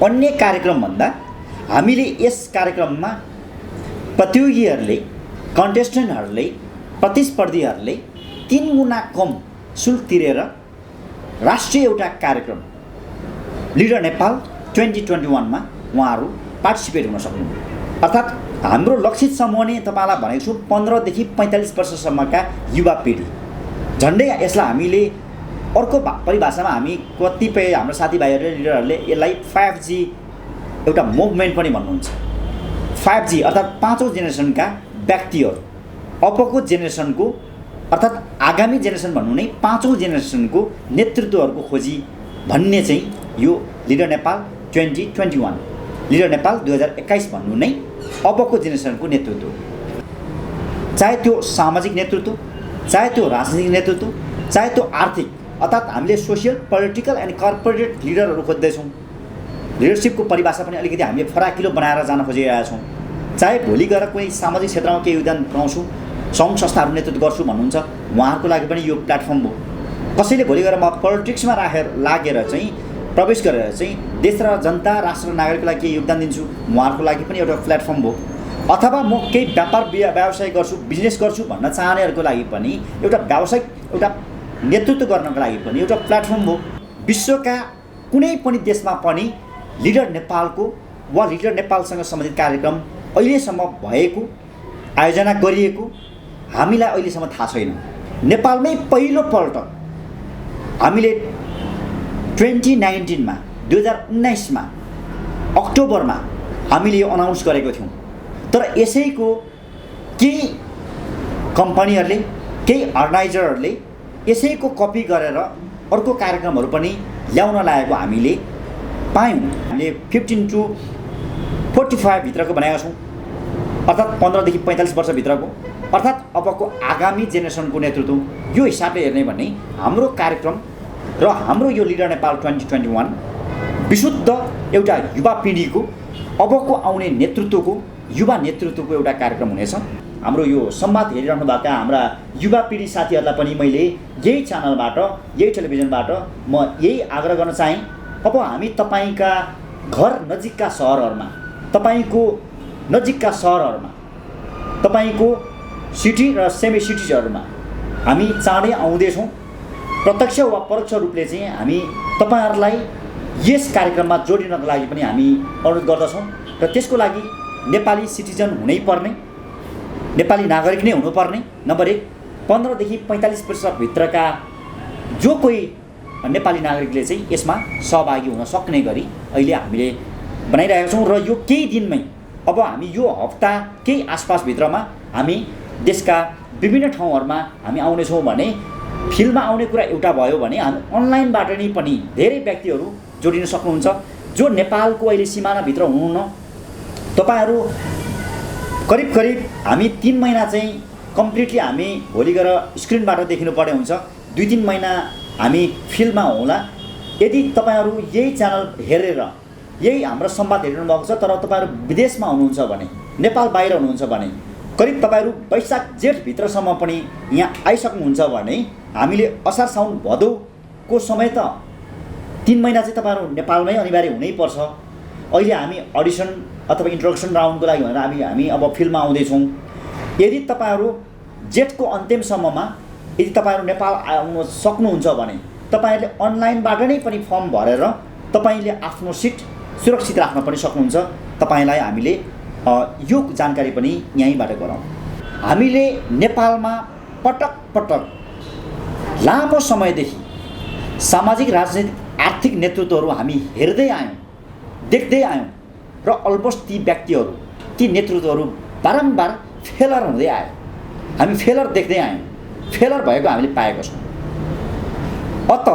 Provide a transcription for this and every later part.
अन्य कार्यक्रमभन्दा हामीले यस कार्यक्रममा प्रतियोगीहरूले कन्टेस्टेन्टहरूले प्रतिस्पर्धीहरूले 3 गुणा कम शुल्क तिरेर राष्ट्रिय एउटा कार्यक्रम लिडर नेपाल 2021 मा उहाँहरू पार्टिसिपेट हुन सक्नुहुन्छ। अर्थात् हाम्रो लक्षित समूह नै तपाईलाई भनेको छु 15 देखि 45 वर्षसम्मका युवा पिढी। झन्डै यसलाई हामीले अर्को परिभाषामा हामी कतिपय हाम्रो साथीभाइहरूले लिडरहरूले यसलाई 5G एउटा मुभमेन्ट पनि भन्नुहुन्छ। 5G अर्थात् पाँचौं जेनेरेसनका व्यक्तिहरू, अबको जेनेरेसनको अर्थात् आगामी जेनेरेसन भन्नु नै पाँचौं जेनेरेसनको नेतृत्वहरूको खोजी भन्ने चाहिँ यो लिडर नेपाल 2021, लिडर नेपाल 2021 भन्नु नै अबको जेनेरेसनको नेतृत्व, चाहे त्यो सामाजिक नेतृत्व, चाहे त्यो राजनीतिक नेतृत्व, चाहे त्यो आर्थिक, अर्थात् हामीले सोसियल पोलिटिकल एन्ड कर्पोरेट लिडरहरू खोज्दैछौँ। लिडरसिपको परिभाषा पनि अलिकति हामीले फराकिलो बनाएर जान खोजिरहेका छौँ। चाहे भोलि गएर कुनै सामाजिक क्षेत्रमा केही योगदान पुर्याउँछु, सङ्घ संस्थाहरू नेतृत्व गर्छु भन्नुहुन्छ, उहाँहरूको लागि पनि यो प्लेटफर्म हो। कसैले भोलि गएर म पोलिटिक्समा लागेर चाहिँ प्रवेश गरेर चाहिँ देश र जनता, राष्ट्र र नागरिकको लागि केही योगदान दिन्छु, उहाँहरूको लागि पनि एउटा प्लेटफर्म हो। अथवा म केही व्यापार व्यवसाय गर्छु, बिजनेस गर्छु भन्न चाहनेहरूको लागि पनि एउटा व्यावसायिक एउटा नेतृत्व गर्नको लागि पनि एउटा प्लेटफर्म हो। विश्वका कुनै पनि देशमा पनि लिडर नेपालको वा लिडर नेपालसँग सम्बन्धित कार्यक्रम अहिलेसम्म भएको, आयोजना गरिएको हामीलाई अहिलेसम्म थाहा छैन। नेपालमै पहिलो पल्ट हामीले 2019 मा 2019 मा अक्टोबरमा हामीले यो अनाउन्स गरेको थियौँ। तर यसैको केही कम्पनीहरूले, केही अर्गनाइजरहरूले यसैको कपी गरेर अर्को कार्यक्रमहरू पनि ल्याउन लागेको हामीले पायौँ। हामीले 15 to 45 भित्रको बनाएका छौँ, अर्थात् 15 देखि 45 वर्षभित्रको, अर्थात् अबको आगामी जेनेरेसनको नेतृत्व। यो हिसाबले हेर्ने भने हाम्रो कार्यक्रम र हाम्रो यो लिडर नेपाल 2021 विशुद्ध एउटा युवा पिँढीको अबको आउने नेतृत्वको, युवा नेतृत्वको एउटा कार्यक्रम हुनेछ। हाम्रो यो संवाद हेरिरहनुभएका हाम्रा युवा पिँढी साथीहरूलाई पनि मैले यही च्यानलबाट, यही टेलिभिजनबाट म यही आग्रह गर्न चाहेँ, अब हामी तपाईँका घर नजिकका सहरहरूमा, तपाईँको नजिकका सहरहरूमा, तपाईँको सिटी र सेमी सिटिजहरूमा हामी चाँडै आउँदैछौँ। प्रत्यक्ष वा परोक्ष रूपले चाहिँ हामी तपाईँहरूलाई यस कार्यक्रममा जोडिनको लागि पनि हामी अनुरोध गर्दछौँ। र त्यसको लागि नेपाली सिटिजन हुनैपर्ने, नेपाली नागरिक नै हुनुपर्ने, नम्बर 1। 15 देखि 45 वर्षभित्रका जो कोही नेपाली नागरिकले चाहिँ यसमा सहभागी हुन सक्ने गरी अहिले हामीले बनाइरहेका छौँ। र यो केही दिनमै, अब हामी यो हप्ता केही आसपासभित्रमा हामी देशका विभिन्न ठाउँहरूमा हामी आउनेछौँ भने फिल्डमा आउने कुरा एउटा भयो भने हामी अनलाइनबाट नै पनि धेरै व्यक्तिहरू जोडिन सक्नुहुन्छ। जो नेपालको अहिले सिमानाभित्र हुनुहुन्न, तपाईँहरू करिब हामी 3 महिना चाहिँ कम्प्लिटली हामी भोलि गएर स्क्रिनबाट देखिनु पर्ने हुन्छ, 2-3 महिना हामी फिल्डमा होला। यदि तपाईँहरू यही च्यानल हेरेर यही हाम्रो संवाद हेरिरहनु भएको छ तर तपाईँहरू विदेशमा हुनुहुन्छ भने, नेपाल बाहिर हुनुहुन्छ भने, करिब तपाईँहरू वैशाख जेठभित्रसम्म पनि यहाँ आइसक्नुहुन्छ भने हामीले असार साउन भदौको समय त 3 महिना चाहिँ तपाईँहरू नेपालमै अनिवार्य हुनैपर्छ। अहिले हामी अडिसन अथवा इन्ट्रोडक्सन राउन्डको लागि भनेर हामी अब फिल्डमा आउँदैछौँ। यदि तपाईँहरू जेठको अन्तिमसम्ममा यदि तपाईँहरू नेपाल आउन सक्नुहुन्छ भने तपाईँहरूले अनलाइनबाट नै पनि फर्म भरेर तपाईँले आफ्नो सिट सुरक्षित राख्न पनि सक्नुहुन्छ। तपाईँलाई हामीले यो जानकारी पनि यहीँबाट गराउँ। हामीले नेपालमा पटक पटक लामो समयदेखि सामाजिक, राजनीतिक, आर्थिक नेतृत्वहरू हामी हेर्दै आयौँ, देख्दै आयौँ र अलमोस्ट ती व्यक्तिहरू, ती नेतृत्वहरू बारम्बार फेलर हुँदै आयो। हामी फेलर देख्दै आयौँ, फेलर भएको हामीले पाएको छौँ। अत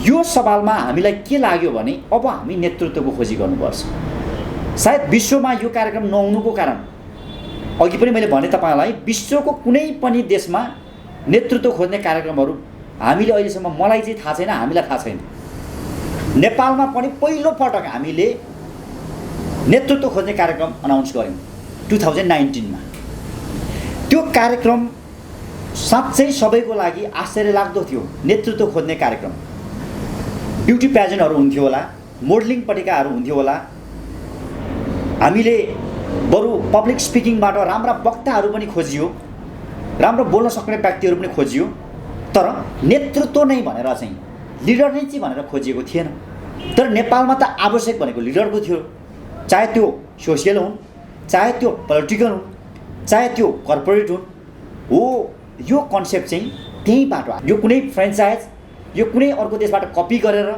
यो सवालमा हामीलाई के लाग्यो भने अब हामी नेतृत्वको खोजी गर्नुपर्छ। सायद विश्वमा यो कार्यक्रम नहुनुको कारण, अघि पनि मैले भने तपाईँलाई, विश्वको कुनै पनि देशमा नेतृत्व खोज्ने कार्यक्रमहरू हामीले अहिलेसम्म, मलाई चाहिँ थाहा छैन, हामीलाई थाहा छैन। नेपालमा पनि पहिलो पटक हामीले नेतृत्व खोज्ने कार्यक्रम अनाउन्स गऱ्यौँ 2019 मा। त्यो कार्यक्रम साँच्चै सबैको लागि आश्चर्य लाग्दो थियो। नेतृत्व खोज्ने कार्यक्रम, ब्युटी प्याजेन्टहरू हुन्थ्यो होला, मोडलिङपट्टिकाहरू हुन्थ्यो होला, हामीले बरु पब्लिक स्पिकिङबाट राम्रा वक्ताहरू पनि खोजियो, राम्रो बोल्न सक्ने व्यक्तिहरू पनि खोजियो, तर नेतृत्व नै भनेर चाहिँ लिडर नै चाहिँ भनेर खोजिएको थिएन। तर नेपालमा त आवश्यक भनेको लिडरको थियो, चाहे त्यो सोसियल हुन्, चाहे त्यो पोलिटिकल हुन्, चाहे त्यो कर्पोरेट हुन्। हो, यो कन्सेप्ट चाहिँ त्यहीँबाट, यो कुनै फ्रेन्चाइज, यो कुनै अर्को देशबाट कपी गरेर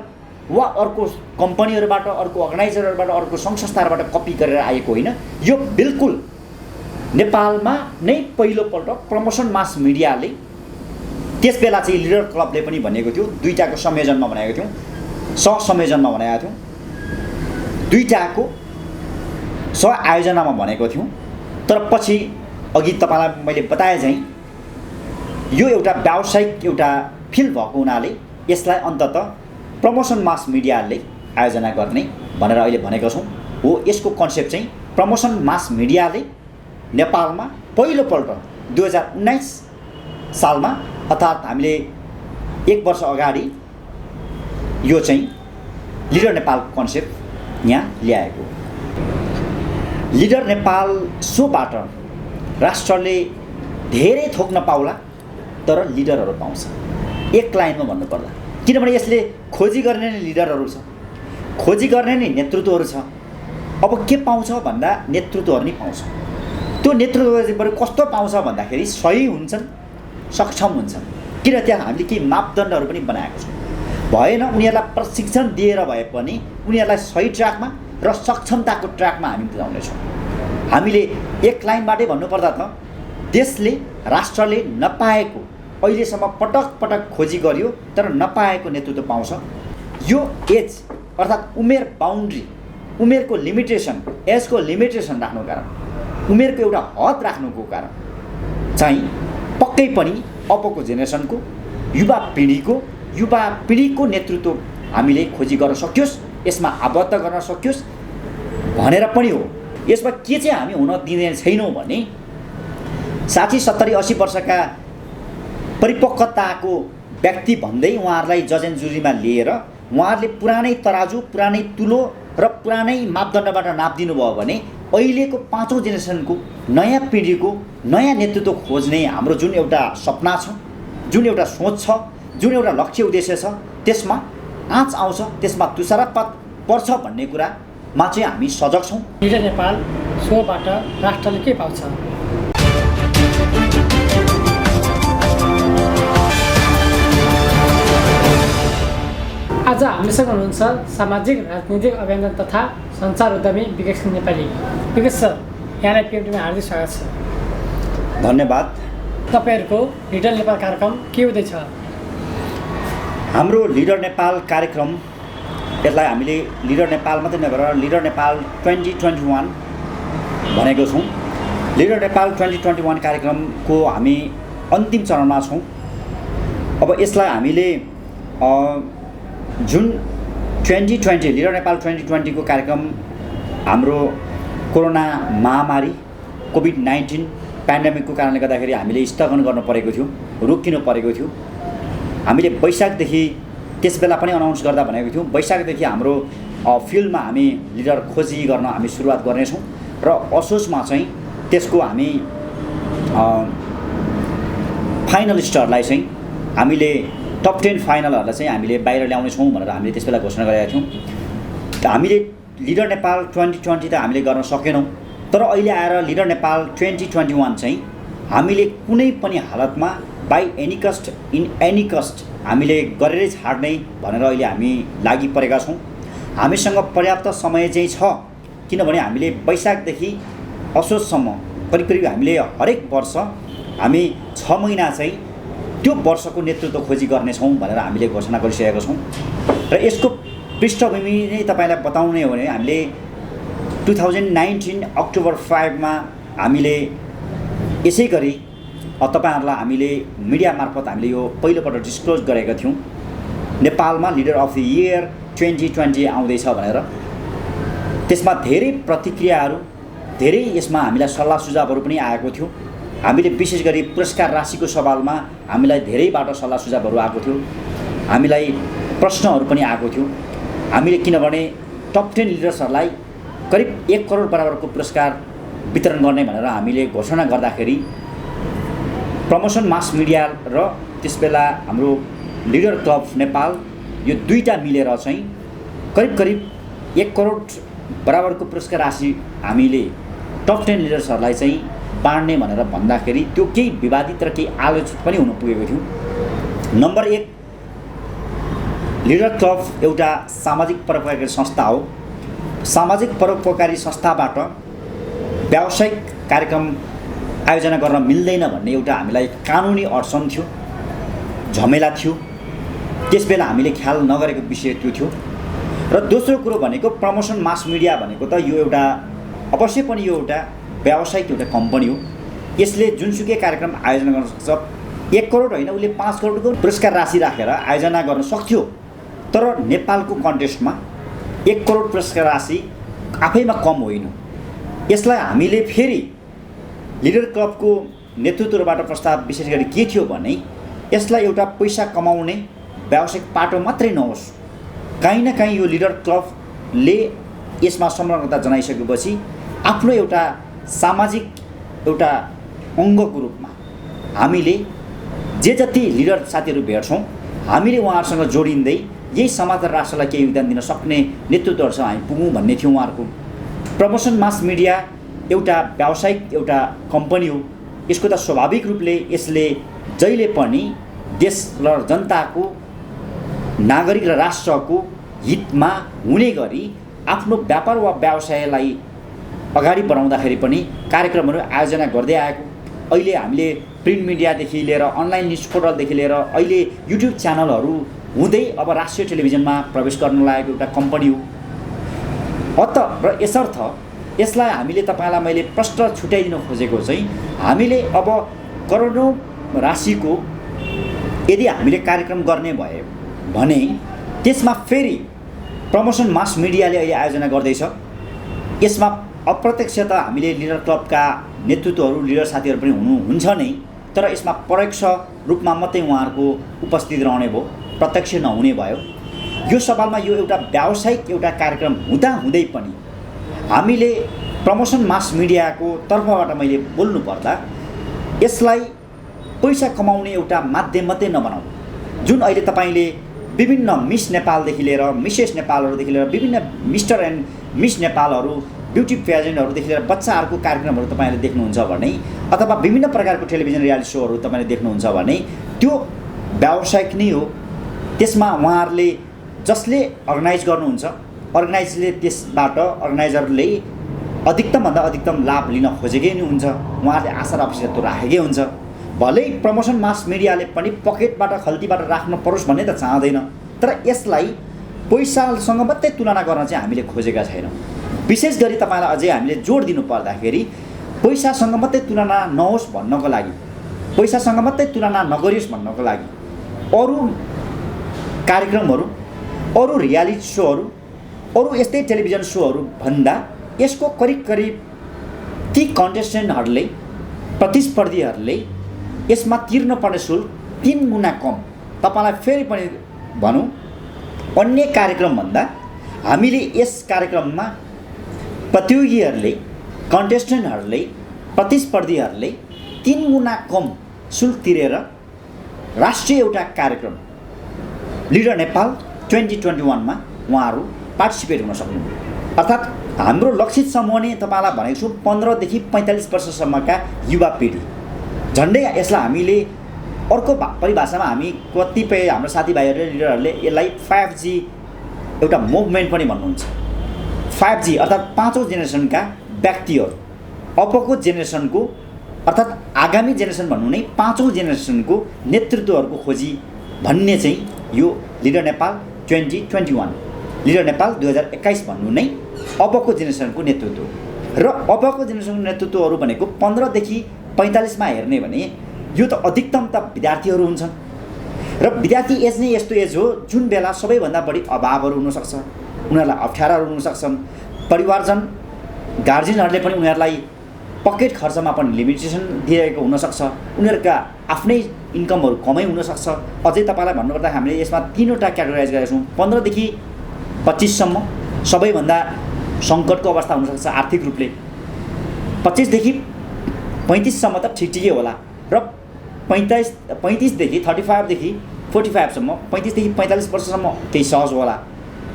वा अर्को कम्पनीहरूबाट, अर्को अर्गनाइजरहरूबाट, अर्को सङ्घ संस्थाहरूबाट कपी गरेर आएको होइन। यो बिल्कुल नेपालमा नै पहिलोपल्ट प्रमोसन मास मिडियाले, त्यस बेला चाहिँ लिडर क्लबले पनि भनेको थियो, दुईटाको संयोजनमा भनेको थियौँ, सहसंयोजनमा भनेको थियौँ, दुईटाको सहआयोजनामा भनेको थियौँ। तर पछि अघि तपाईँलाई मैले बताए चाहिँ यो एउटा व्यावसायिक एउटा फिल्ड भएको हुनाले यसलाई अन्ततः प्रमोसन मास मिडियाले आयोजना गर्ने भनेर अहिले भनेको छौँ। हो, यसको कन्सेप्ट चाहिँ प्रमोसन मास मिडियाले नेपालमा पहिलोपल्ट 2019 सालमा, अर्थात् हामीले 1 वर्ष अगाडि यो चाहिँ लिडर नेपाल कन्सेप्ट यहाँ ल्याएको। लिडर नेपाल सोबाट राष्ट्रले धेरै थोक्न पाउला, तर लिडरहरू पाउँछ। एक लाइनमा भन्नुपर्दा, किनभने यसले खोजी गर्ने नै लिडरहरू छ, खोजी गर्ने नै नेतृत्वहरू छ। अब के पाउँछ भन्दा नेतृत्वहरू नै पाउँछ। त्यो नेतृत्व चाहिँ बरु कस्तो पाउँछ भन्दाखेरि सही हुन्छन्, सक्षम हुन्छन्। किन त्यहाँ हामीले केही मापदण्डहरू पनि बनाएको छौँ। भएन उनीहरूलाई प्रशिक्षण दिएर भए पनि उनीहरूलाई सही ट्र्याकमा र सक्षमताको ट्र्याकमा हामी पुर्याउनेछौँ। हामीले एक लाइनबाटै भन्नुपर्दा त देशले, राष्ट्रले नपाएको, अहिलेसम्म पटक पटक खोजी गरियो तर नपाएको नेतृत्व पाउँछ। यो एज अर्थात् उमेर बााउन्ड्री, उमेरको लिमिटेसन, एजको लिमिटेसन राख्नुको कारण, उमेरको एउटा हद राख्नुको कारण चाहिँ पक्कै पनि अबको जेनेरेसनको युवा पिँढीको नेतृत्व हामीले खोजी गर्न सकियोस्, यसमा आबद्ध गर्न सकियोस् भनेर पनि हो। यसमा के चाहिँ हामी हुन दिने छैनौँ भने 60, 70, 80 वर्षका परिपक्वताको व्यक्ति भन्दै उहाँहरूलाई जज एन्ड जुरीमा लिएर उहाँहरूले पुरानै तराजु, पुरानै तुलो र पुरानै मापदण्डबाट नापिदिनु भयो भने अहिलेको 5औं जेनेरेसनको नयाँ पिँढीको नयाँ नेतृत्व खोज्ने हाम्रो जुन एउटा सपना छ, जुन एउटा सोच छ, जुन एउटा लक्ष्य उद्देश्य छ, त्यसमा आँच आउँछ, त्यसमा तुषारपात पर्छ भन्ने कुरामा चाहिँ हामी सजग छौँ। लिडर नेपाल सोबाट राष्ट्रले के पाउँछ? आज हामीसँग हुनुहुन्छ सामाजिक राजनीतिक अभियन्ता तथा सञ्चार उद्यमी विवेक सिंह नेपाली। विवेक सर, यहाँलाई पिएमटीमा हार्दिक स्वागत छ। धन्यवाद। तपाईँहरूको लिडर नेपाल कार्यक्रम के हुँदैछ? हाम्रो लिडर नेपाल कार्यक्रम, यसलाई हामीले लिडर नेपाल मात्रै नगरेर लिडर नेपाल 2021 भनेको छौँ। लिडर नेपाल 2021 कार्यक्रमको हामी अन्तिम चरणमा छौँ। अब यसलाई हामीले जुन 2020 लिडर नेपाल 2020 को कार्यक्रम हाम्रो कोरोना महामारी कोभिड-19 पेन्डेमिकको कारणले गर्दाखेरि हामीले स्थगन गर्नु परेको थियो, रोकिनु परेको थियो। हामीले वैशाखदेखि त्यसबेला पनि अनाउन्स गर्दा भनेको थियौँ वैशाखदेखि हाम्रो फिल्डमा हामी लिडर खोजी गर्न हामी सुरुवात गर्नेछौँ र असोजमा चाहिँ त्यसको हामी फाइनलिस्टहरूलाई चाहिँ हामीले टप 10 फाइनलहरूलाई चाहिँ हामीले बाहिर ल्याउनेछौँ भनेर हामीले त्यसबेला घोषणा गरेका थियौँ। हामीले लिडर नेपाल 2020 त हामीले गर्न सकेनौँ, तर अहिले आएर लिडर नेपाल 2021 चाहिँ हामीले कुनै पनि हालतमा by any cost in any cost हामीले गरेरै छाड्ने भनेर अहिले हामी लागि परेका छौँ। हामीसँग पर्याप्त समय चाहिँ छ, किनभने हामीले वैशाखदेखि असोजसम्म करिब करिब हामीले हरेक वर्ष हामी 6 महिना चाहिँ त्यो वर्षको नेतृत्व खोजी गर्नेछौँ भनेर हामीले घोषणा गरिसकेका छौँ। र यसको पृष्ठभूमि नै तपाईँलाई बताउने हो भने हामीले 2019 अक्टोबर 5 मा हामीले यसै गरी तपाईँहरूलाई हामीले मिडिया मार्फत हामीले यो पहिलोपल्ट डिस्क्लोज गरेका थियौँ, नेपालमा लिडर अफ द इयर 2020 आउँदैछ भनेर। त्यसमा धेरै प्रतिक्रियाहरू, धेरै यसमा हामीलाई सल्लाह सुझावहरू पनि आएको थियो। हामीले विशेष गरी पुरस्कार राशिको सवालमा हामीलाई धेरैबाट सल्लाह सुझावहरू आएको थियो, हामीलाई प्रश्नहरू पनि आएको थियो। हामीले किनभने टप 10 लिडर्सहरूलाई करिब 1 करोड बराबरको पुरस्कार वितरण गर्ने भनेर हामीले घोषणा गर्दाखेरि प्रमोसन मास मिडिया र त्यसबेला हाम्रो लिडर क्लब नेपाल यो दुईटा मिलेर चाहिँ करिब 1 करोड बराबरको पुरस्कार राशि हामीले टप 10 लिडर्सहरूलाई चाहिँ बाँड्ने भनेर भन्दाखेरि त्यो केही विवादित र केही आलोचित पनि हुन पुगेको थियो। नम्बर 1, लिडर क्लब एउटा सामाजिक परोपकारी संस्था हो। सामाजिक परोपकारी संस्थाबाट व्यावसायिक कार्यक्रम आयोजना गर्न मिल्दैन भन्ने एउटा हामीलाई कानुनी अडचन थियो, झमेला थियो। त्यसबेला हामीले ख्याल नगरेको विषय त्यो थियो। र दोस्रो कुरो भनेको प्रमोसन मास मिडिया भनेको त यो एउटा अवश्य पनि यो एउटा व्यावसायिक एउटा कम्पनी हो। यसले जुनसुकै कार्यक्रम आयोजना गर्न सक्छ। 1 करोड होइन, उसले 5 करोडको पुरस्कार राशि राखेर आयोजना गर्न सक्थ्यो। तर नेपालको कन्टेस्टमा 1 करोड पुरस्कार राशि आफैमा कम होइन। यसलाई हामीले फेरि लिडर क्लबको नेतृत्वबाट प्रस्ताव विशेष गरी के थियो भने यसलाई एउटा पैसा कमाउने व्यावसायिक पाटो मात्रै नहोस्। काहीँ न काहीँ यो लिडर क्लबले यसमा संलग्नता जनाइसकेपछि आफ्नो एउटा सामाजिक एउटा अङ्गको रूपमा हामीले जे जति लिडर साथीहरू भेट्छौँ हामीले उहाँहरूसँग जोडिँदै यही समाज र राष्ट्रलाई केही योगदान दिन सक्ने नेतृत्वहरूसँग हामी पुगौँ भन्ने थियो उहाँहरूको। प्रमोसन मास मिडिया एउटा व्यावसायिक एउटा कम्पनी हो। यसको त स्वाभाविक रूपले यसले जहिले पनि देश र जनताको नागरिक र राष्ट्रको हितमा हुने गरी आफ्नो व्यापार वा व्यवसायलाई अगाडि बढाउँदाखेरि पनि कार्यक्रमहरू आयोजना गर्दै आएको। अहिले हामीले प्रिन्ट मिडियादेखि लिएर अनलाइन न्युज पोर्टलदेखि लिएर अहिले युट्युब च्यानलहरू हुँदै अब राष्ट्रिय टेलिभिजनमा प्रवेश गर्न लागेको एउटा कम्पनी हो। अत र यसर्थ यसलाई हामीले तपाईँलाई मैले प्रश्न छुट्याइदिन खोजेको चाहिँ हामीले अब करोडौँ राशिको यदि हामीले कार्यक्रम गर्ने भए भने त्यसमा फेरि प्रमोसन मास मिडियाले अहिले आयोजना गर्दैछ। यसमा अप्रत्यक्ष त हामीले लिडर क्लबका नेतृत्वहरू लिडर साथीहरू पनि हुनुहुन्छ नै, तर यसमा परोक्ष रूपमा मात्रै उहाँहरूको उपस्थित रहने भयो, प्रत्यक्ष नहुने भयो। यो सवालमा यो एउटा व्यावसायिक एउटा कार्यक्रम हुँदै पनि हामीले प्रमोसन मास मिडियाको तर्फबाट मैले बोल्नु पर्दा यसलाई पैसा कमाउने एउटा माध्यम मात्रै नबनाऊ। जुन अहिले तपाईँले विभिन्न मिस नेपालदेखि लिएर मिसेस नेपालहरूदेखि लिएर विभिन्न मिस्टर एन्ड मिस नेपालहरू, ब्युटी पेजेन्टहरूदेखि लिएर बच्चाहरूको कार्यक्रमहरू तपाईँले देख्नुहुन्छ भने अथवा विभिन्न प्रकारको टेलिभिजन रियालिटी सोहरू तपाईँले देख्नुहुन्छ भने त्यो व्यावसायिक नै हो। त्यसमा उहाँहरूले जसले अर्गनाइज गर्नुहुन्छ अर्गनाइजले त्यसबाट अर्गनाइजरले अधिकतमभन्दा अधिकतम लाभ लिन खोजेकै नै हुन्छ। उहाँहरूले आशा र अपेक्षा त्यो राखेकै हुन्छ। भलै प्रमोसन मास मिडियाले पनि पकेटबाट खल्तीबाट राख्न परोस् भन्ने त चाहँदैन, तर यसलाई पैसासँग मात्रै तुलना गर्न चाहिँ हामीले खोजेका छैनौँ। विशेष गरी तपाईँलाई अझै हामीले जोड दिनु पर्दाखेरि पैसासँग मात्रै तुलना नहोस् भन्नको लागि, पैसासँग मात्रै तुलना नगरियोस् भन्नको लागि अरू कार्यक्रमहरू, अरू रियालिटी सोहरू, अरू यस्तै टेलिभिजन सोहरू भन्दा यसको करिब ती कन्टेस्टेन्टहरूले, प्रतिस्पर्धीहरूले यसमा तिर्नुपर्ने शुल्क 3 गुणा कम। तपाईँलाई फेरि पनि भनौँ, अन्य कार्यक्रमभन्दा हामीले यस कार्यक्रममा प्रतियोगीहरूले, कन्टेस्टेन्टहरूले, प्रतिस्पर्धीहरूले 3 गुणा कम शुल्क तिरेर राष्ट्रिय एउटा कार्यक्रम लिडर नेपाल 2021मा उहाँहरू पार्टिसिपेट हुन सक्नुहुन्छ। अर्थात् हाम्रो लक्षित समूह नै तपाईँलाई भनेको छु 15 देखि 45 वर्षसम्मका युवा पिँढी। झन्डै यसलाई हामीले अर्को परिभाषामा हामी कतिपय हाम्रो साथीभाइहरूले लिडरहरूले यसलाई 5G एउटा मुभमेन्ट पनि भन्नुहुन्छ। 5G अर्थात् 5औँ जेनेरेसनका व्यक्तिहरू, अबको जेनेरेसनको अर्थात् आगामी जेनेरेसन भन्नु नै 5औँ जेनेरेसनको नेतृत्वहरूको खोजी भन्ने चाहिँ यो लिडर नेपाल 2021, लिडर नेपाल 2021 भन्नु नै अबको जेनेरेसनको नेतृत्व। र अबको जेनेरेसनको नेतृत्वहरू भनेको 15 देखि 45मा हेर्ने भने यो त अधिकतम त विद्यार्थीहरू हुन्छन्। र विद्यार्थी एज नै यस्तो एज हो जुन बेला सबैभन्दा बढी अभावहरू हुनसक्छ, उनीहरूलाई अप्ठ्याराहरू हुनसक्छन्। परिवारजन गार्जियनहरूले पनि उनीहरूलाई पकेट खर्चमा पनि लिमिटेसन दिएको हुनसक्छ, उनीहरूका आफ्नै इन्कमहरू कमै हुनसक्छ। अझै तपाईँलाई भन्नुपर्दा हामीले यसमा 3वटा क्याटेगोराइज गरेका छौँ, 15 देखि 25सम्म, सबैभन्दा सङ्कटको अवस्था हुनसक्छ आर्थिक रूपले। 25 देखि 35 सम्म त ठिकै होला र 35 देखि 35 देखि 45 सम्म 35 देखि 45 वर्षसम्म केही सहज होला।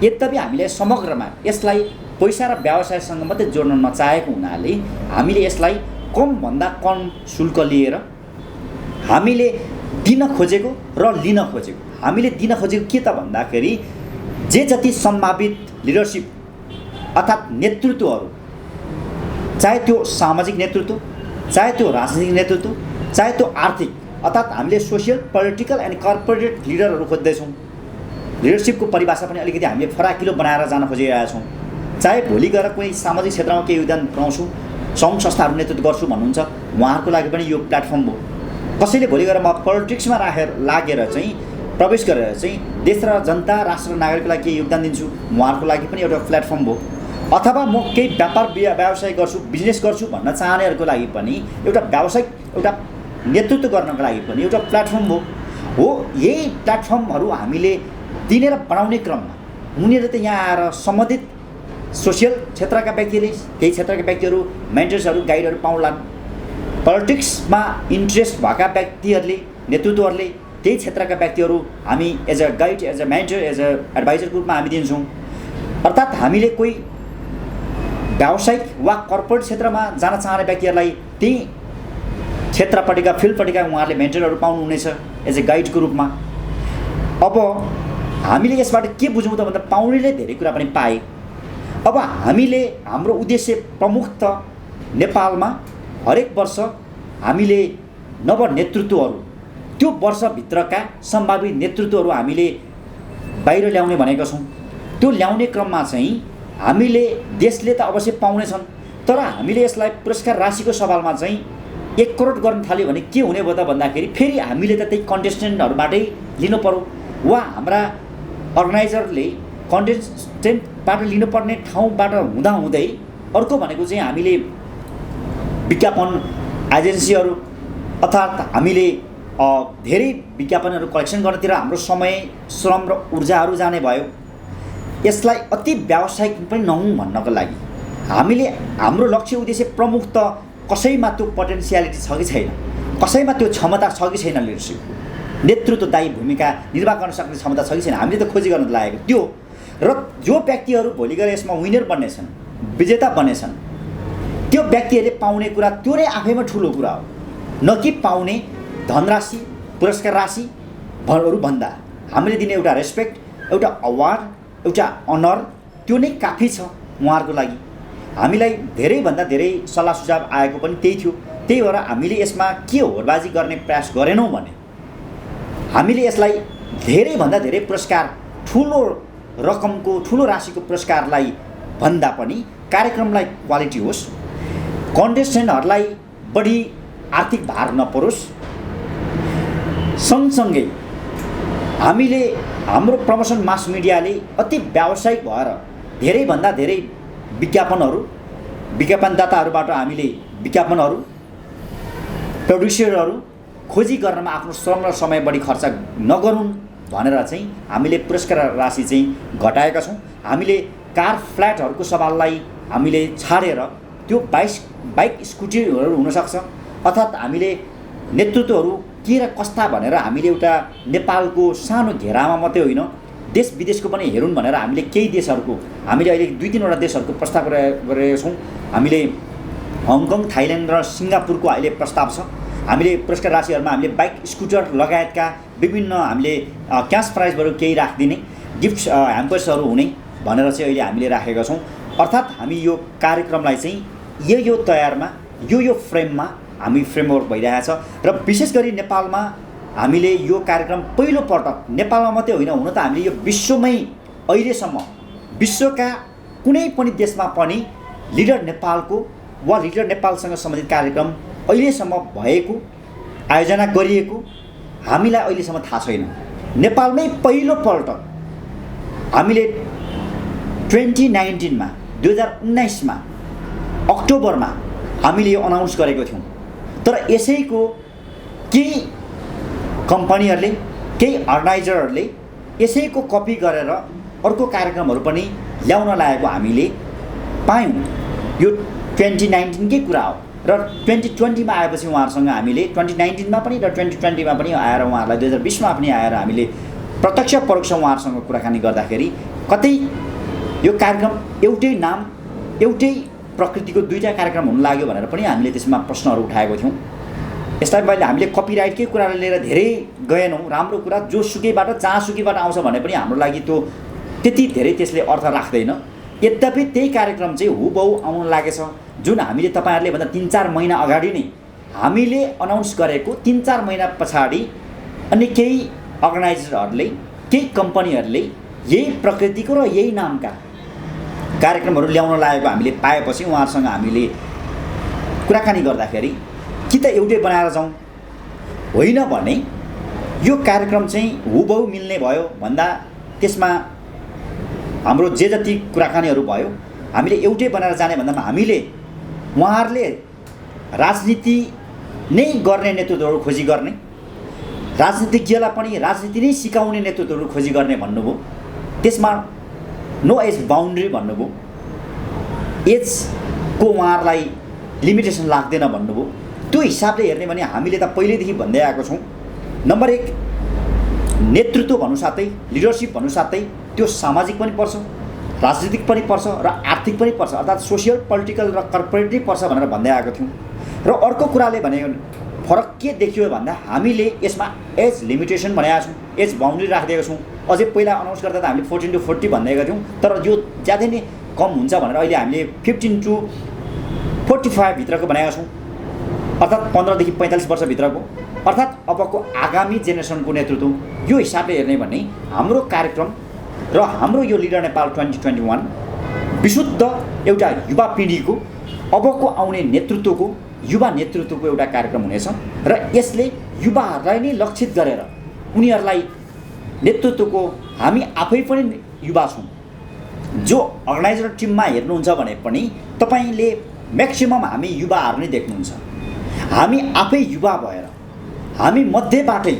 यद्यपि हामीले समग्रमा यसलाई पैसा र व्यवसायसँग मात्रै जोड्न नचाहेको हुनाले हामीले यसलाई कमभन्दा कम शुल्क लिएर हामीले दिन खोजेको र लिन खोजेको। हामीले दिन खोजेको के त भन्दाखेरि जे जति सम्भावित लिडरसिप अर्थात् नेतृत्वहरू, चाहे त्यो सामाजिक नेतृत्व, चाहे त्यो राजनीतिक नेतृत्व, चाहे त्यो आर्थिक, अर्थात् हामीले सोसियल, पोलिटिकल एन्ड कर्पोरेट लिडरहरू खोज्दैछौँ। लिडरसिपको परिभाषा पनि अलिकति हामीले फराकिलो बनाएर जान खोजिरहेका छौँ। चाहे भोलि गएर कुनै सामाजिक क्षेत्रमा केही योगदान पुऱ्याउँछु, सङ्घ संस्थाहरू नेतृत्व गर्छु भन्नुहुन्छ, उहाँहरूको लागि पनि यो प्लेटफर्म हो। कसैले भोलि गएर म पोलिटिक्समा लागेर चाहिँ प्रवेश गरेर चाहिँ देश र जनता, राष्ट्र र नागरिकको लागि केही योगदान दिन्छु, उहाँहरूको लागि पनि एउटा प्लेटफर्म हो। अथवा म केही व्यापार व्यवसाय गर्छु, बिजनेस गर्छु भन्न चाहनेहरूको लागि पनि एउटा व्यावसायिक एउटा नेतृत्व गर्नको लागि पनि एउटा प्लेटफर्म हो। यही प्लेटफर्महरू हामीले दिने र बनाउने क्रममा उनीहरू त यहाँ आएर सम्बन्धित सोसियल क्षेत्रका व्यक्तिले, केही क्षेत्रका व्यक्तिहरू, मेन्टर्सहरू, गाइडहरू पाउलान्। पोलिटिक्समा इन्ट्रेस्ट भएका व्यक्तिहरूले, नेतृत्वहरूले, त्यही क्षेत्रका व्यक्तिहरू हामी as a guide, as a mentor, as a एडभाइजरको रूपमा हामी दिन्छौँ। अर्थात् हामीले कोही व्यावसायिक वा कर्पोरेट क्षेत्रमा जान चाहने व्यक्तिहरूलाई त्यही क्षेत्रपट्टिका, फिल्डपट्टिका उहाँहरूले मेन्टरहरू पाउनुहुनेछ एज अ गाइडको रूपमा। अब हामीले यसबाट के बुझौँ त भन्दा पाउनेले धेरै कुरा पनि पाए। अब हामीले हाम्रो उद्देश्य प्रमुख त नेपालमा हरेक वर्ष हामीले नव नेतृत्वहरू, त्यो वर्षभित्रका सम्भावित नेतृत्वहरू हामीले बाहिर ल्याउने भनेका छौँ। त्यो ल्याउने क्रममा चाहिँ हामीले देशले त अवश्य पाउनेछन्, तर हामीले यसलाई पुरस्कार राशिको सवालमा चाहिँ 1 करोड गर्न थाल्यो भने के हुने भयो त भन्दाखेरि फेरि हामीले त त्यही कन्टेस्टेन्टहरूबाटै लिनु पर्यो वा हाम्रा अर्गनाइजरले कन्टेस्टेन्टबाट लिनुपर्ने ठाउँबाट हुँदाहुँदै अर्को भनेको चाहिँ हामीले विज्ञापन एजेन्सीहरू अर्थात् हामीले धेरै विज्ञापनहरू कलेक्सन गर्नतिर हाम्रो समय, श्रम र ऊर्जाहरू जाने भयो। यसलाई अति व्यावसायिक पनि नहुँ भन्नको लागि हामीले हाम्रो लक्ष्य उद्देश्य प्रमुख त कसैमा त्यो पोटेन्सियालिटी छ कि छैन, कसैमा त्यो क्षमता छ कि छैन, लिडरसिप नेतृत्वदायी भूमिका निर्वाह गर्न सक्ने क्षमता छ कि छैन, हामीले त खोजी गर्न लागेको त्यो। र जो व्यक्तिहरू भोलि गएर यसमा विनर बन्नेछन्, विजेता बन्नेछन्, त्यो व्यक्तिहरूले पाउने कुरा त्यो नै आफैमा ठुलो कुरा हो। न कि पाउने धनराशि, पुरस्कार राशिहरू भन्दा हामीले दिने एउटा रेस्पेक्ट, एउटा अवार्ड, एउटा अनर, त्यो नै काफी छ उहाँहरूको लागि। हामीलाई धेरैभन्दा धेरै सल्लाह सुझाव आएको पनि त्यही थियो। त्यही भएर हामीले यसमा के होडबाजी गर्ने प्रयास गरेनौँ भने हामीले यसलाई धेरैभन्दा धेरै पुरस्कार, ठुलो रकमको, ठुलो राशिको पुरस्कारलाई भन्दा पनि कार्यक्रमलाई क्वालिटी होस्, कन्टेस्टेन्टहरूलाई बढी आर्थिक भार नपरोस्, सँगसँगै हामीले हाम्रो प्रमोसन मास मिडियाले अति व्यावसायिक भएर धेरैभन्दा धेरै विज्ञापनदाताहरूबाट हामीले विज्ञापनहरू, प्रड्युसरहरू खोजी गर्नमा आफ्नो श्रम र समय बढी खर्च नगरून् भनेर चाहिँ हामीले पुरस्कार राशि चाहिँ घटाएका छौँ। हामीले कार फ्ल्याटहरूको सवाललाई हामीले छाडेर त्यो बाइक स्कुटीहरू हुनसक्छ, अर्थात् हामीले नेतृत्वहरू के र कस्ता भनेर हामीले एउटा नेपालको सानो घेरामा मात्रै होइन, देश विदेशको पनि हेरौँ भनेर हामीले केही देशहरूको, हामीले अहिले 2-3वटा देशहरूको प्रस्ताव गरेका छौँ। हामीले हङकङ, थाइल्यान्ड र सिङ्गापुरको अहिले प्रस्ताव छ। हामीले पुरस्कार राशिहरूमा हामीले बाइक, स्कुटर लगायतका विभिन्न हामीले क्यास प्राइजहरू केही राखिदिने, गिफ्ट ह्याम्पर्सहरू हुने भनेर चाहिँ अहिले हामीले राखेका छौँ। अर्थात् हामी यो कार्यक्रमलाई चाहिँ यो तयारमा, यो फ्रेममा हामी फ्रेमवर्क भइरहेको छ। र विशेष गरी नेपालमा हामीले यो कार्यक्रम पहिलोपटक, नेपालमा मात्रै होइन, हुन त हामीले यो विश्वमै अहिलेसम्म विश्वका कुनै पनि देशमा पनि लिडर नेपालको वा लिडर नेपालसँग सम्बन्धित कार्यक्रम अहिलेसम्म भएको, आयोजना गरिएको हामीलाई अहिलेसम्म थाहा छैन। नेपालमै पहिलोपल्ट हामीले 2019मा 2019मा अक्टोबरमा हामीले यो अनाउन्स गरेको थियौँ। तर यसैको केही कम्पनीहरूले, केही अर्गनाइजरहरूले यसैको कपी गरेर अर्को कार्यक्रमहरू पनि ल्याउन लागेको हामीले पायौँ। यो 2019कै कुरा हो र 2020मा आएपछि उहाँहरूसँग हामीले 2019मा पनि र 2020मा पनि आएर उहाँहरूलाई 2020मा पनि आएर हामीले प्रत्यक्ष परोक्ष उहाँहरूसँग कुराकानी गर्दाखेरि कतै यो कार्यक्रम एउटै नाम एउटै प्रकृतिको दुईटा कार्यक्रम हुन लाग्यो भनेर पनि हामीले त्यसमा प्रश्नहरू उठाएको थियौँ। यसलाई मैले हामीले कपिराइटकै कुरालाई लिएर धेरै गएनौँ। राम्रो कुरा जोसुकैबाट जहाँसुकैबाट आउँछ भने पनि हाम्रो लागि त्यो त्यति धेरै त्यसले अर्थ राख्दैन। यद्यपि त्यही कार्यक्रम चाहिँ हुबहु आउन लागेछ, जुन हामीले तपाईँहरूले भन्दा 3-4 महिना अगाडि नै हामीले अनाउन्स गरेको 3-4 महिना पछाडि अनि केही अर्गनाइजरहरूले केही कम्पनीहरूले यही प्रकृतिको र यही नामका कार्यक्रमहरू ल्याउन लागेको हामीले पाएपछि उहाँहरूसँग हामीले कुराकानी गर्दाखेरि कि त एउटै बनाएर जाउँ, होइन भने यो कार्यक्रम चाहिँ हुबहु मिल्ने भयो भन्दा त्यसमा हाम्रो जे जति कुराकानीहरू भयो हामीले एउटै बनाएर जाने भन्दामा हामीले उहाँहरूले राजनीति नै गर्ने नेतृत्वहरू खोजी गर्ने, राजनीतिज्ञलाई पनि राजनीति नै सिकाउने नेतृत्वहरू खोजी गर्ने भन्नुभयो। त्यसमा नो एज बााउन्ड्री भन्नुभयो, एजको उहाँहरूलाई लिमिटेसन लाग्दैन भन्नुभयो। त्यो हिसाबले हेर्ने भने हामीले त पहिल्यैदेखि भन्दै आएको छौँ, नम्बर 1 नेतृत्व भन्नु साथै लिडरसिप भन्नु साथै त्यो सामाजिक पनि पर्छ, राजनीतिक पनि पर्छ र आर्थिक पनि पर्छ, अर्थात् सोसियल पोलिटिकल र कर्पोरेट नै पर्छ भनेर भन्दै आएको थियौँ। र अर्को कुराले भने फरक के देखियो भन्दा हामीले यसमा एज लिमिटेसन भनेका छौँ, एज बााउन्ड्री राखिदिएका छौँ। अझै पहिला अनाउन्स गर्दा त हामीले 14 to 40 भन्दैका थियौँ, तर यो ज्यादै नै कम हुन्छ भनेर अहिले हामीले 15 to 45 भित्रको बनाएका छौँ, अर्थात् 15 देखि 45 वर्षभित्रको, अर्थात् अबको आगामी जेनेरेसनको नेतृत्व। यो हिसाबले हेर्ने भने हाम्रो कार्यक्रम र हाम्रो यो लिडर नेपाल 2021 विशुद्ध एउटा युवा पिँढीको अबको आउने नेतृत्वको युवा नेतृत्वको एउटा कार्यक्रम हुनेछ र यसले युवाहरूलाई नै लक्षित गरेर उनीहरूलाई नेतृत्वको, हामी आफै पनि युवा छौँ, जो अर्गनाइजर टिममा हेर्नुहुन्छ भने पनि तपाईँले म्याक्सिमम हामी युवाहरू नै देख्नुहुन्छ। हामी आफै युवा भएर हामी मध्येबाटै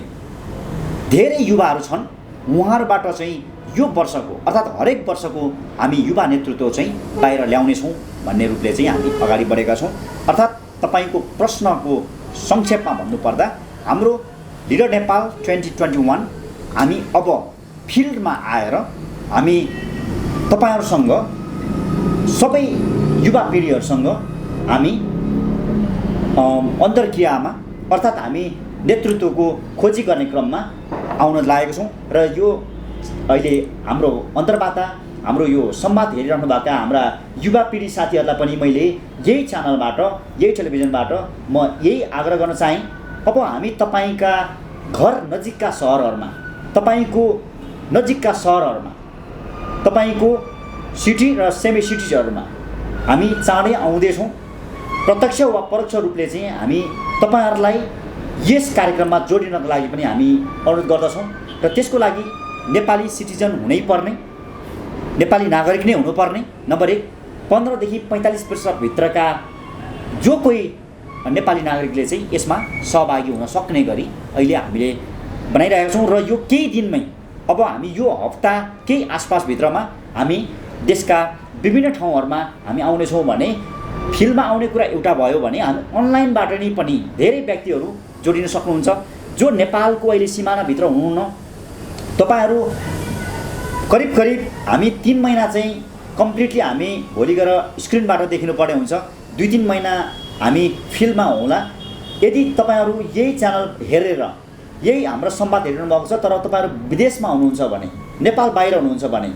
धेरै युवाहरू छन्, उहाँहरूबाट चाहिँ यो वर्षको अर्थात् हरेक वर्षको हामी युवा नेतृत्व चाहिँ बाहिर ल्याउनेछौँ भन्ने रूपले चाहिँ हामी अगाडि बढेका छौँ। अर्थात् तपाईँको प्रश्नको संक्षेपमा भन्नुपर्दा हाम्रो लिडर नेपाल 2021 हामी अब फिल्डमा आएर हामी तपाईँहरूसँग सबै युवा पिँढीहरूसँग हामी अन्तर्क्रियामा अर्थात् हामी नेतृत्वको खोजी गर्ने क्रममा आउन लागेका छौँ र यो अहिले हाम्रो अन्तर्वार्ता हाम्रो यो संवाद हेरिरहनुभएका हाम्रा युवा पिँढी साथीहरूलाई पनि मैले यही च्यानलबाट यही टेलिभिजनबाट म यही आग्रह गर्न चाहेँ, अब हामी तपाईँका घर नजिकका सहरहरूमा, तपाईँको नजिकका सहरहरूमा, तपाईँको सिटी र सेमी सिटिजहरूमा हामी चाँडै आउँदैछौँ। प्रत्यक्ष वा परोक्ष रूपले चाहिँ हामी तपाईँहरूलाई यस कार्यक्रममा जोडिनको लागि पनि हामी अनुरोध गर्दछौँ र त्यसको लागि नेपाली सिटिजन हुनैपर्ने, नेपाली नागरिक नै हुनुपर्ने, नम्बर 1 15 देखि 45 वर्षभित्रका जो कोही नेपाली नागरिकले चाहिँ यसमा सहभागी हुन सक्ने गरी अहिले हामीले बनाइरहेका छौँ। र यो केही दिनमै अब हामी यो हप्ता केही आसपासभित्रमा हामी देशका विभिन्न ठाउँहरूमा हामी आउनेछौँ भने फिल्डमा आउने कुरा एउटा भयो भने हामी अनलाइनबाट नै पनि धेरै व्यक्तिहरू जोडिन सक्नुहुन्छ जो नेपालको अहिले सिमानाभित्र हुनुहुन्न। तपाईँहरू करिब करिब हामी 3 महिना चाहिँ कम्प्लिटली हामी भोलि गएर स्क्रिनबाट देखिनुपर्ने हुन्छ, 2-3 महिना हामी फिल्डमा होला। यदि तपाईँहरू यही च्यानल हेरेर यही हाम्रो संवाद हेरिरहनु भएको छ तर तपाईँहरू विदेशमा हुनुहुन्छ भने, नेपाल बाहिर हुनुहुन्छ भने,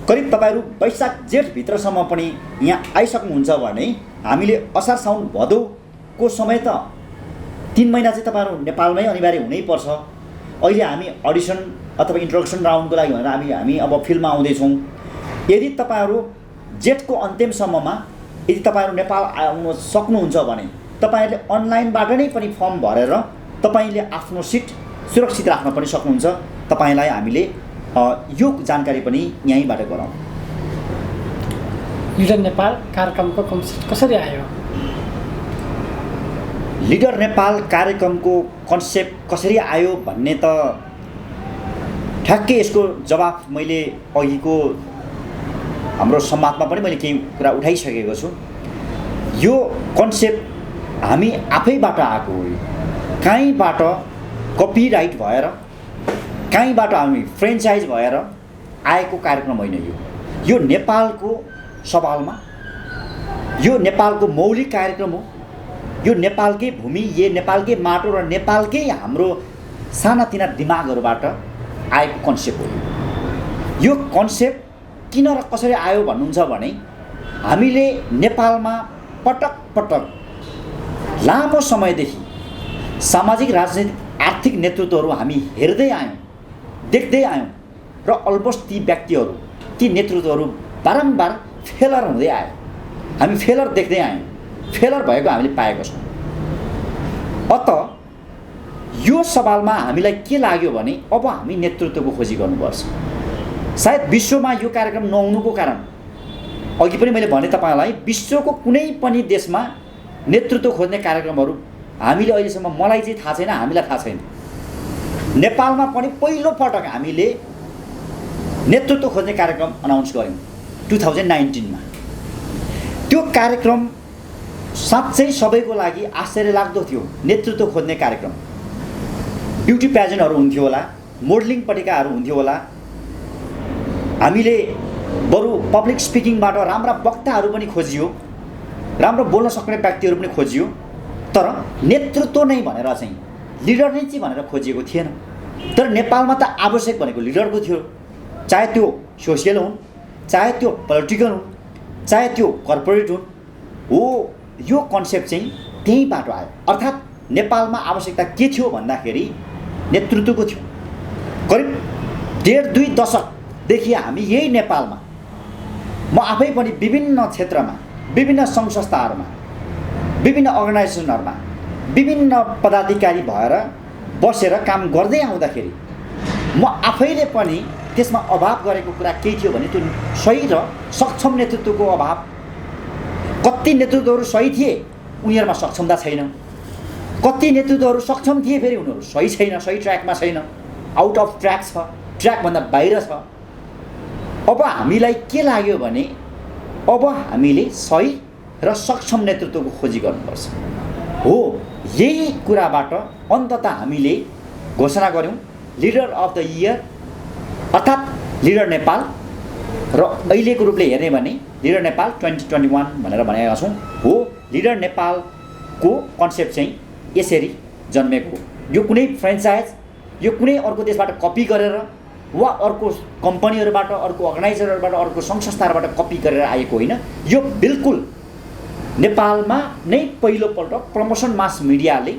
करिब तपाईँहरू वैशाख जेठभित्रसम्म पनि यहाँ आइसक्नुहुन्छ भने हामीले असार साउन भदौको समय त 3 महिना चाहिँ तपाईँहरू नेपालमै अनिवार्य हुनैपर्छ। अहिले हामी अडिसन अथवा इन्ट्रोडक्सन राउन्डको लागि भनेर हामी अब फिल्डमा आउँदैछौँ। यदि तपाईँहरू जेठको अन्तिमसम्ममा यदि तपाईँहरू नेपाल आउन सक्नुहुन्छ भने तपाईँहरूले अनलाइनबाट नै पनि फर्म भरेर तपाईँले आफ्नो सिट सुरक्षित राख्न पनि सक्नुहुन्छ। तपाईँलाई हामीले यो जानकारी पनि यहीँबाट गराउँ। लिडर नेपाल कार्यक्रमको कन्सेप्ट कसरी आयो? लिडर नेपाल कार्यक्रमको कन्सेप्ट कसरी आयो भन्ने त ठ्याक्कै यसको जवाफ मैले अघिको हाम्रो संवादमा पनि मैले केही कुरा उठाइसकेको छु। यो कन्सेप्ट हामी आफैबाट आएको हो। कहीँबाट कपिराइट भएर, कहीँबाट हामी फ्रेन्चाइज भएर आएको कार्यक्रम होइन। यो नेपालको सवालमा, यो नेपालको मौलिक कार्यक्रम हो। यो नेपालकै भूमि, यो नेपालकै माटो र नेपालकै हाम्रो सानातिना दिमागहरूबाट आएको कन्सेप्ट हो। यो कन्सेप्ट किन र कसरी आयो भन्नुहुन्छ भने हामीले नेपालमा पटक पटक लामो समयदेखि सामाजिक, राजनीतिक, आर्थिक नेतृत्वहरू हामी हेर्दै आयौँ, देख्दै आयौँ र अलमोस्ट ती व्यक्तिहरू, ती नेतृत्वहरू बारम्बार फेलर हुँदै आयो। हामी फेलर देख्दै आयौँ, फेलर भएको हामीले पाएको छौँ। अत यो सवालमा हामीलाई के लाग्यो भने अब हामी नेतृत्वको खोजी गर्नुपर्छ। सायद विश्वमा यो कार्यक्रम नहुनुको कारण, अघि पनि मैले भने तपाईँलाई, विश्वको कुनै पनि देशमा नेतृत्व खोज्ने कार्यक्रमहरू हामीले अहिलेसम्म, मलाई चाहिँ थाहा छैन, हामीलाई थाहा छैन। नेपालमा पनि पहिलोपटक हामीले नेतृत्व खोज्ने कार्यक्रम अनाउन्स गऱ्यौँ 2019 मा। त्यो कार्यक्रम साँच्चै सबैको लागि आश्चर्यलाग्दो थियो। नेतृत्व खोज्ने कार्यक्रम, ब्युटी प्याजेन्टहरू हुन्थ्यो होला, मोडलिङ पत्रिकाहरू हुन्थ्यो होला, हामीले बरु पब्लिक स्पिकिङबाट राम्रा वक्ताहरू पनि खोजियो, राम्रो बोल्न सक्ने व्यक्तिहरू पनि खोजियो, तर नेतृत्व नै भनेर चाहिँ, लिडर नै चाहिँ भनेर खोजिएको थिएन। तर नेपालमा त आवश्यक भनेको लिडरको थियो, चाहे त्यो सोसियल हुन्, चाहे त्यो पोलिटिकल हुन्, चाहे त्यो कर्पोरेट हुन्। हो, यो कन्सेप्ट चाहिँ त्यहीँबाट आयो। अर्थात् नेपालमा आवश्यकता के थियो भन्दाखेरि नेतृत्वको थियो। करिब 1.5-2 दशकदेखि हामी यही नेपालमा, म आफै पनि विभिन्न क्षेत्रमा, विभिन्न सङ्घ संस्थाहरूमा, विभिन्न अर्गनाइजेसनहरूमा विभिन्न पदाधिकारी भएर बसेर काम गर्दै आउँदाखेरि म आफैले पनि त्यसमा अभाव गरेको कुरा केही थियो भने त्यो सही र सक्षम नेतृत्वको अभाव। कति नेतृत्वहरू सही थिए, उनीहरूमा सक्षमता छैन। कति नेतृत्वहरू सक्षम थिए, फेरि उनीहरू सही छैन, सही ट्र्याकमा छैन, आउट अफ ट्र्याक छ, ट्र्याकभन्दा बाहिर छ। अब हामीलाई के लाग्यो भने अब हामीले सही र सक्षम नेतृत्वको खोजी गर्नुपर्छ। हो, यही कुराबाट अन्ततः हामीले घोषणा गऱ्यौँ लिडर अफ द इयर, अर्थात् लिडर नेपाल। र अहिलेको रूपले हेर्ने भने लिडर नेपाल 2021 भनेर भनेका छौँ। हो, लिडर नेपालको कन्सेप्ट चाहिँ यसरी जन्मेको। यो कुनै फ्रेन्चाइज, यो कुनै अर्को देशबाट कपी गरेर वा अर्को कम्पनीहरूबाट, अर्को अर्गनाइजरहरूबाट, अर्को सङ्घ संस्थाहरूबाट कपी गरेर आएको होइन। यो बिल्कुल नेपालमा नै पहिलोपल्ट प्रमोसन मास मिडियाले,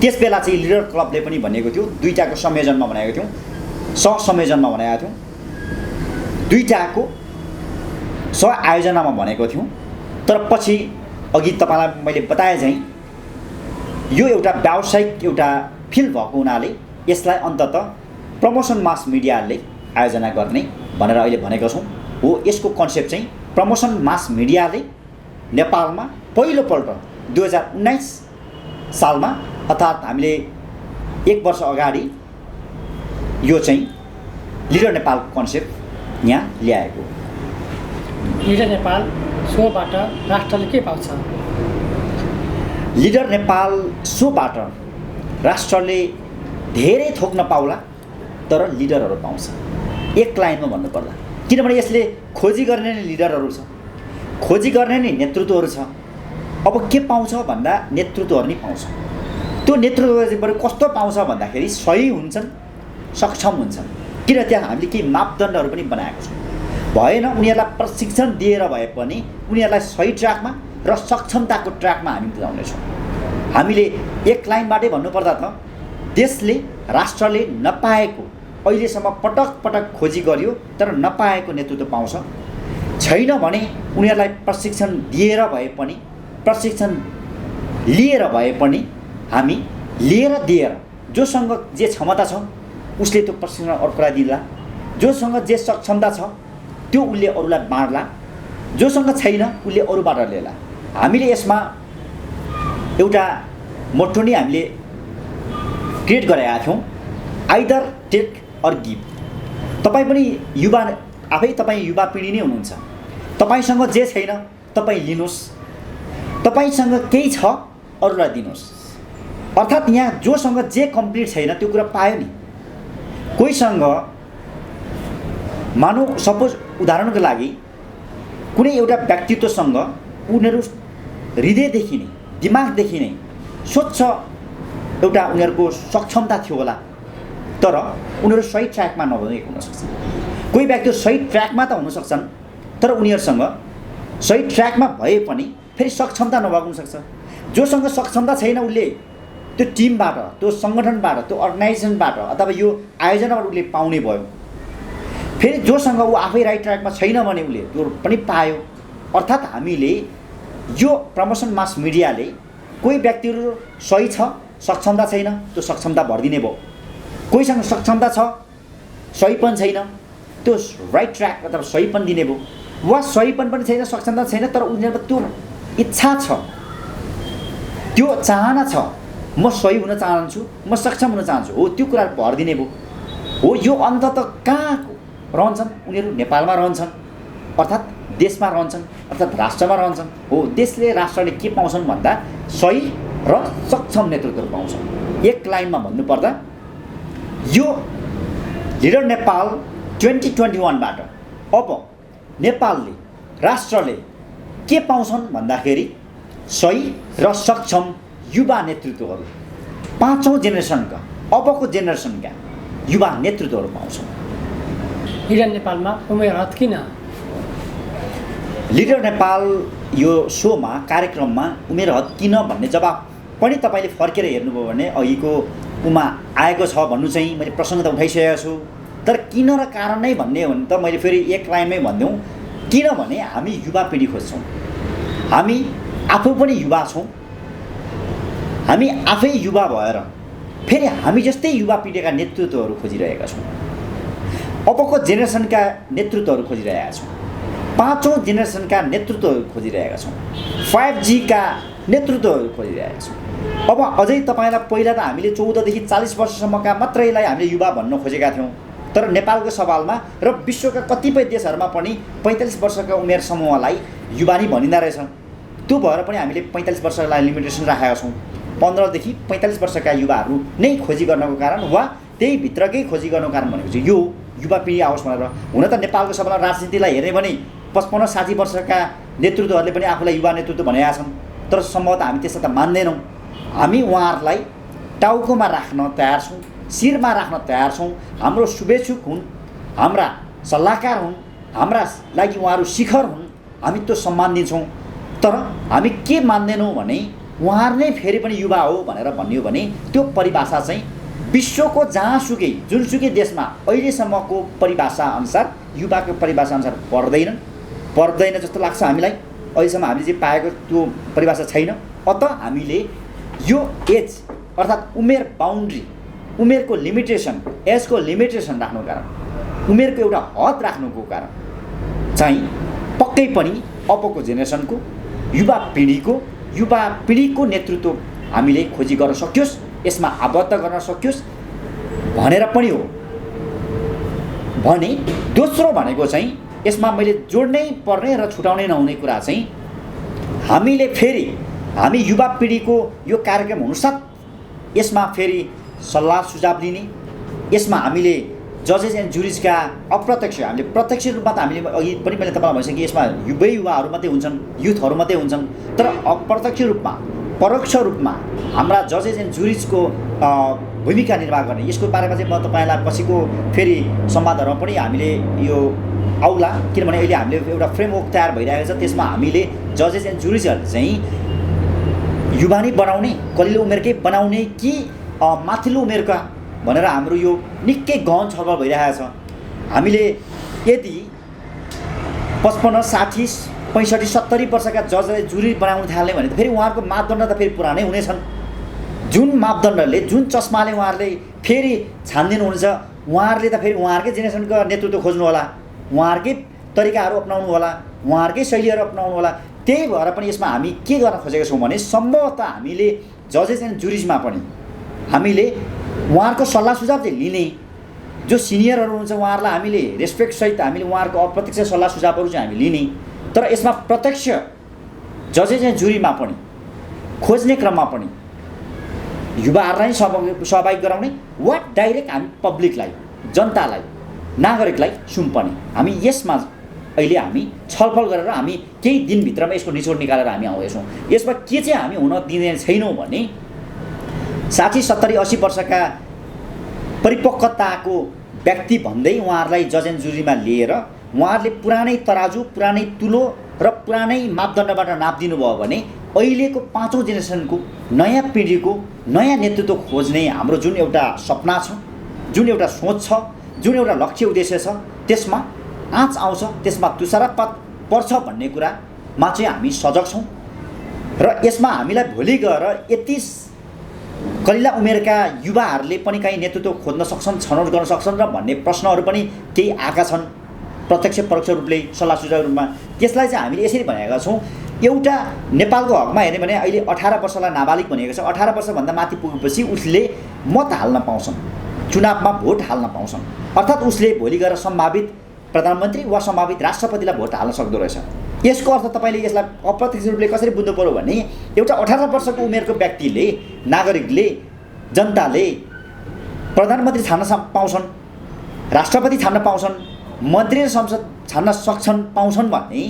त्यसबेला चाहिँ लिडर क्लबले पनि भनेको थियो, दुईटाको संयोजनमा भनेको थियौँ, सहसंयोजनमा भनेको थियौँ, दुईटाको सहआयोजनामा भनेको थियौँ। तर पछि अघि तपाईँलाई मैले बताए चाहिँ यो एउटा व्यावसायिक एउटा फिल्ड भएको हुनाले यसलाई अन्ततः प्रमोसन मास मिडियाले आयोजना गर्ने भनेर अहिले भनेको छौँ। हो, यसको कन्सेप्ट चाहिँ प्रमोसन मास मिडियाले नेपालमा पहिलोपल्ट 2019 सालमा, अर्थात् हामीले 1 वर्ष अगाडि यो चाहिँ लिडर नेपाल कन्सेप्ट यहाँ ल्याएको। लिडर नेपाल सोबाट राष्ट्रले के पाउँछ? लिडर नेपाल सोबाट राष्ट्रले धेरै थोक नपाउला, तर लिडरहरू पाउँछ। एक लाइनमा भन्नुपर्दा, किनभने यसले खोजी गर्ने नै लिडरहरू छ, खोजी गर्ने नै नेतृत्वहरू छ। अब के पाउँछ भन्दा नेतृत्वहरू नै पाउँछ। त्यो नेतृत्व चाहिँ बरु कस्तो पाउँछ भन्दाखेरि सही हुन्छन्, सक्षम हुन्छन्। किन त्यहाँ हामीले केही मापदण्डहरू पनि बनाएको छौँ। भएन उनीहरूलाई प्रशिक्षण दिएर भए पनि उनीहरूलाई सही ट्र्याकमा र सक्षमताको ट्र्याकमा हामी पुर्याउनेछौँ। हामीले एक लाइनबाटै भन्नुपर्दा त देशले, राष्ट्रले नपाएको, अहिलेसम्म पटक पटक खोजी गर्यो तर नपाएको नेतृत्व पाउँछ। छैन भने उनीहरूलाई प्रशिक्षण दिएर भए पनि, प्रशिक्षण लिएर भए पनि हामी लिएर दिएर, जोसँग जे क्षमता छ उसले त्यो प्रशिक्षण अर्कोलाई दिला, जोसँग जे सक्षमता छ त्यो उसले अरूलाई बाँड्ला, जोसँग छैन उसले अरूबाट लिएला। हामीले यसमा एउटा मोटो नै हामीले क्रिएट गरेका थियौँ, आइदर टेक अर गिभ। तपाईँ पनि युवा आफै तपाईँ युवा पिँढी नै हुनुहुन्छ। तपाईँसँग जे छैन तपाईँ लिनुहोस्, तपाईँसँग केही छ अरूलाई दिनुहोस्। अर्थात् यहाँ जोसँग जे कम्प्लिट छैन त्यो कुरा पायो नि। कोहीसँग मानौ सपोज उदाहरणको लागि कुनै एउटा व्यक्तित्वसँग उनीहरू हृदयदेखि नै दिमागदेखि नै स्वच्छ एउटा उनीहरूको सक्षमता थियो होला, तर उनीहरू सही ट्र्याकमा नभएको हुनसक्छ। कोही व्यक्ति सही ट्र्याकमा त हुनसक्छन् तर उनीहरूसँग सही ट्र्याकमा भए पनि फेरि सक्षमता नभएको हुनसक्छ। जोसँग सक्षमता छैन उसले त्यो टिमबाट, त्यो सङ्गठनबाट, त्यो अर्गनाइजेसनबाट अथवा यो आयोजनाबाट उसले पाउने भयो। फेरि जोसँग ऊ आफै राइट ट्र्याकमा छैन भने उसले त्यो पनि पायो। अर्थात् हामीले यो प्रमोसन मास मिडियाले कोही व्यक्तिहरू सही छ सक्षमता छैन त्यो सक्षमता भरिदिने भयो, कोहीसँग सक्षमता छ सहीपन छैन त्यो राइट ट्र्याक अथवा सहीपन दिने भयो, वा सहीपन पनि छैन सक्षमता छैन तर उनीहरूमा त्यो इच्छा छ, त्यो चाहना छ, म सही हुन चाहन्छु, म सक्षम हुन चाहन्छु, हो त्यो कुरा भरिदिने भयो। हो यो अन्ततः कहाँ रहन्छन् उनीहरू? नेपालमा रहन्छन्, अर्थात् देशमा रहन्छन्, अर्थात् राष्ट्रमा रहन्छन्। हो देशले राष्ट्रले के पाउँछन् भन्दा सही र सक्षम नेतृत्वहरू पाउँछन्। एक लाइनमा भन्नुपर्दा यो लिडर नेपाल 2021बाट अब नेपालले राष्ट्रले के पाउँछन् भन्दाखेरि सही र सक्षम युवा नेतृत्वहरू, 5औं जेनेरेसनका अबको जेनेरेसनका युवा नेतृत्वहरू पाउँछन्। लिडर नेपालमा उमेर हद किन? लिडर नेपाल यो सोमा कार्यक्रममा उमेर हद किन भन्ने जवाब पनि तपाईँले फर्केर हेर्नुभयो भने अघिको उमा आएको छ भन्नु चाहिँ मैले प्रसङ्ग त उठाइसकेको छु, तर किन र कारण नै भन्ने हो भने त मैले फेरि एक लाइनमै भनिदिउँ, किनभने हामी युवा पिँढी खोज्छौँ, हामी आफू पनि युवा छौँ, हामी आफै युवा भएर फेरि हामी जस्तै युवा पिँढीका नेतृत्वहरू खोजिरहेका छौँ, अबको जेनेरेसनका नेतृत्वहरू खोजिरहेका छौँ, 5औं जेनेरेसनका नेतृत्वहरू खोजिरहेका छौँ, 5G का नेतृत्वहरू खोजिरहेका छौँ। अब अझै तपाईँलाई पहिला त हामीले 14 देखि 40 वर्षसम्मका मात्रैलाई हामीले युवा भन्न खोजेका थियौँ, तर नेपालको सवालमा र विश्वका कतिपय देशहरूमा पनि 45 वर्षका उमेर समूहलाई युवा नै भनिँदो रहेछ। त्यो भएर पनि हामीले 45 वर्षलाई लिमिटेसन राखेका छौँ। 15 देखि 45 वर्षका युवाहरू नै खोजी गर्नको कारण वा त्यही भित्रकै खोजी गर्नको कारण भनेको चाहिँ यो युवा पिँढी आओस् भनेर। हुन त नेपालको सबैलाई राजनीतिलाई हेर्ने भने 55-60 वर्षका नेतृत्वहरूले पनि आफूलाई युवा नेतृत्व भनेका छन्, तर सम्भवतः हामी त्यसो त मान्दैनौँ। हामी उहाँहरूलाई टाउकोमा राख्न तयार छौँ, शिरमा राख्न तयार छौँ, हाम्रो शुभेच्छुक हुन्, हाम्रा सल्लाहकार हुन्, हाम्रा लागि उहाँहरू शिखर हुन्, हामी त्यो सम्मान दिन्छौँ। तर हामी के मान्दैनौँ भने उहाँहरू नै फेरि पनि युवा हो भनेर भन्ने हो भने त्यो परिभाषा चाहिँ विश्वको जहाँसुकै जुनसुकै देशमा अहिलेसम्मको परिभाषा अनुसार युवाको परिभाषा अनुसार पर्दैन जस्तो लाग्छ हामीलाई। अहिलेसम्म हामीले जे पाएको त्यो परिभाषा छैन। अत हामीले यो एज अर्थात् उमेर बााउन्ड्री, उमेरको लिमिटेसन, एजको लिमिटेसन राख्नुको कारण, उमेरको एउटा हद राख्नुको कारण चाहिँ पक्कै पनि अबको जेनेरेसनको युवा पिँढीको नेतृत्व हामीले खोजी गर्न सकियोस्, यसमा आबद्ध गर्न सकियोस् भनेर पनि हो। भने दोस्रो भनेको चाहिँ यसमा मैले जोड्नै पर्ने र छुटाउनै नहुने कुरा चाहिँ हामी युवा पिँढीको यो कार्यक्रम हुनुसाथ यसमा फेरि सल्लाह सुझाव लिने, यसमा हामीले जजेस एन्ड जुरिजका अप्रत्यक्ष, हामीले प्रत्यक्ष रूपमा त हामीले अघि पनि मैले तपाईँलाई भनिसकेँ कि यसमा युवाहरू मात्रै हुन्छन्, युथहरू मात्रै हुन्छन्, तर अप्रत्यक्ष रूपमा परोक्ष रूपमा हाम्रा जजेस एन्ड जुरिजको भूमिका निर्वाह गर्ने, यसको बारेमा चाहिँ म तपाईँलाई पछिको फेरि संवादहरूमा पनि हामीले यो आउला, किनभने अहिले हामीले एउटा फ्रेमवर्क तयार भइरहेको छ, त्यसमा हामीले जजेस एन्ड जुरिजहरू चाहिँ युवा नै बनाउने, कलिलो उमेरकै बनाउने कि माथिल्लो उमेरका भनेर हाम्रो यो निकै गहन छलफल भइरहेको छ। हामीले यदि 55, 60, 65, 70 वर्षका जजलाई जुरी बनाउन थाल्ने भने त फेरि उहाँहरूको मापदण्ड त फेरि पुरानै हुनेछन्। जुन मापदण्डले, जुन चस्माले उहाँहरूले फेरि छानिदिनुहुन्छ, उहाँहरूले त फेरि उहाँहरूकै जेनेरेसनको नेतृत्व खोज्नु होला, उहाँहरूकै तरिकाहरू अपनाउनु होला, उहाँहरूकै शैलीहरू अपनाउनु होला। त्यही भएर पनि यसमा हामी के गर्न खोजेका छौँ भने सम्भवतः हामीले जजेस एन्ड जुरिजमा पनि हामीले उहाँहरूको सल्लाह सुझाव चाहिँ लिने, जो सिनियरहरू हुनुहुन्छ उहाँहरूलाई हामीले रेस्पेक्टसहित हामीले उहाँहरूको अप्रत्यक्ष सल्लाह सुझावहरू चाहिँ हामी लिने, तर यसमा प्रत्यक्ष जजेस एन्ड जुरीमा पनि खोज्ने क्रममा पनि युवाहरूलाई सहभागी गराउने वा डाइरेक्ट हामी पब्लिकलाई, जनतालाई, नागरिकलाई सुम्पने, हामी यसमा अहिले हामी छलफल गरेर हामी केही दिनभित्रमा यसको निचोड निकालेर हामी आउँदैछौँ। यसमा के चाहिँ हामी हुन दिने छैनौँ भने 60-70-80 वर्षका परिपक्वताको व्यक्ति भन्दै उहाँहरूलाई जज एन्ड जुरीमा लिएर उहाँहरूले पुरानै तराजु, पुरानै तुलो र पुरानै मापदण्डबाट नापिदिनु भयो भने अहिलेको 5औं जेनेरेसनको नयाँ पिँढीको नयाँ नेतृत्व खोज्ने हाम्रो जुन एउटा सपना छ, जुन एउटा सोच छ, जुन एउटा लक्ष्य उद्देश्य छ, त्यसमा आँच आउँछ, त्यसमा तुषारपात पर्छ भन्ने कुरामा चाहिँ हामी सजग छौँ। र यसमा हामीलाई भोलि गएर यति कलिला उमेरका युवाहरूले पनि काहीँ नेतृत्व खोज्न सक्छन्, छनौट गर्न सक्छन् र भन्ने प्रश्नहरू पनि केही आएका छन् प्रत्यक्ष परोक्ष रूपले सल्लाह सुझाव रूपमा। त्यसलाई चाहिँ हामीले यसरी भनेका छौँ, एउटा नेपालको हकमा हेर्ने भने अहिले 18 वर्षलाई नाबालिग भनेको छ। 18 वर्षभन्दा माथि पुगेपछि उसले मत हाल्न पाउँछन्, चुनावमा भोट हाल्न पाउँछन्, अर्थात् उसले भोलि गएर सम्भावित प्रधानमन्त्री वा सम्भावित राष्ट्रपतिलाई भोट हाल्न सक्दो रहेछ। यसको अर्थ तपाईँले यसलाई अप्रत्यक्ष रूपले कसरी बुझ्नु पर्यो भने एउटा 18 वर्षको उमेरको व्यक्तिले, नागरिकले, जनताले प्रधानमन्त्री छान्न पाउँछन्, राष्ट्रपति छान्न पाउँछन्, मन्त्री र संसद छान्न सक्छन्, पाउँछन् भने